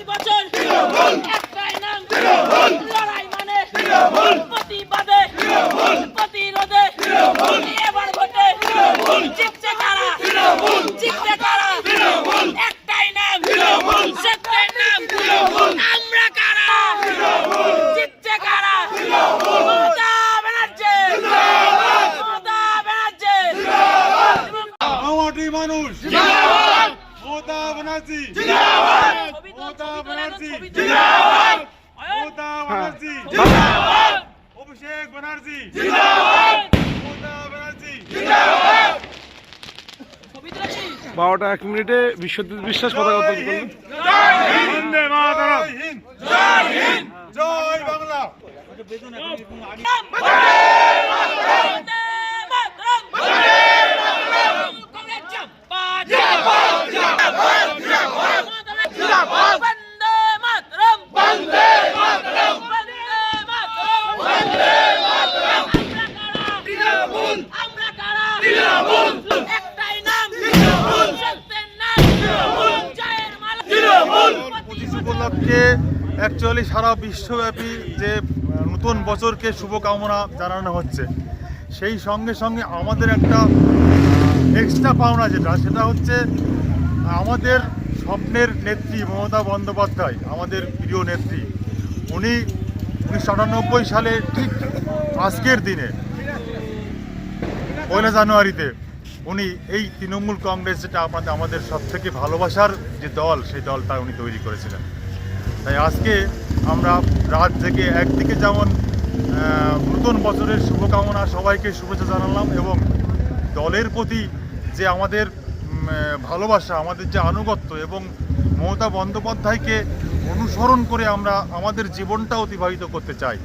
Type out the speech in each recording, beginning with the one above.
বছর একটাই নাম লড়াই মানে প্রতিবাদে প্রতিরোধে এবার ভোটে জিতছে কারা জিতছে কারা একটাই নাম সত্যের নাম আমরা কারা জিতছে কারা মমতা ব্যানার্জি মমতা ব্যানার্জি আমাটি মানুষ মমতা ব্যানার্জি মমতা ব্যানার্জি মমতা ব্যানার্জি অভিষেক ব্যানার্জি মমতা ব্যানার্জি 12টা 1 মিনিটে বিশ্বজিৎ বিশ্বাস কথা বললেন। বন্দে মাতরম জয় হিন্দ জয় বাংলা উপলক্ষে অ্যাকচুয়ালি সারা বিশ্বব্যাপী যে নতুন বছরকে শুভকামনা জানানো হচ্ছে, সেই সঙ্গে সঙ্গে আমাদের একটা এক্সট্রা পাওনা সেটা হচ্ছে আমাদের স্বপ্নের নেত্রী মমতা বন্দ্যোপাধ্যায়, আমাদের প্রিয় নেত্রী। উনি 1998 সালে ঠিক আজকের দিনে 1 জানুয়ারিতে উনি এই তৃণমূল কংগ্রেস, যেটা আমাদের সবথেকে ভালোবাসার যে দল, সেই দলটা উনি তৈরি করেছিলেন। তাই আজকে আমরা রাত জেগে একদিকে যেমন নতুন বছরের শুভকামনা, সবাইকে শুভেচ্ছা জানালাম, এবং দলের প্রতি যে আমাদের ভালোবাসা, আমাদের যে আনুগত্য, এবং মমতা বন্দ্যোপাধ্যায়কে অনুসরণ করে আমরা আমাদের জীবনটা অতিবাহিত করতে চাই,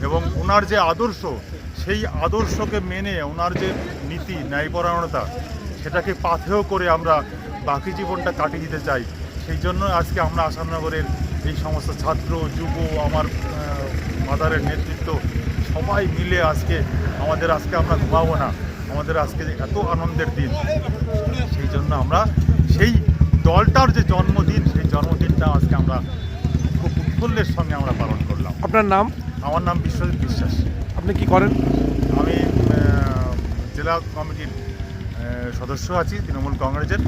এবং ওনার যে আদর্শ, সেই আদর্শকে মেনে ওনার যে নীতি ন্যায়পরায়ণতা, সেটাকে পাথেয় করে আমরা বাকি জীবনটা কাটিয়ে দিতে চাই। সেই জন্য আজকে আমরা আসামনগরের এই সমস্ত ছাত্র, যুব, আমার মাদারের নেতৃত্ব সবাই মিলে আজকে আমরা ঘুমাবো না, আমাদের আজকে এত আনন্দের দিন। সেই জন্য আমরা সেই দলটার যে জন্মদিন, সেই জন্মদিনটা আজকে আমরা খুব উৎফুল্লের সঙ্গে আমরা পালন করলাম। আপনার নাম? আমার নাম বিশ্বজিৎ বিশ্বাস। আপনি কি করেন? আমি জেলা কমিটির সদস্য আছি তৃণমূল কংগ্রেসের,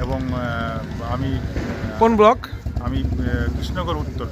এবং আমি কোন ব্লক? আমি কৃষ্ণনগর উত্তর।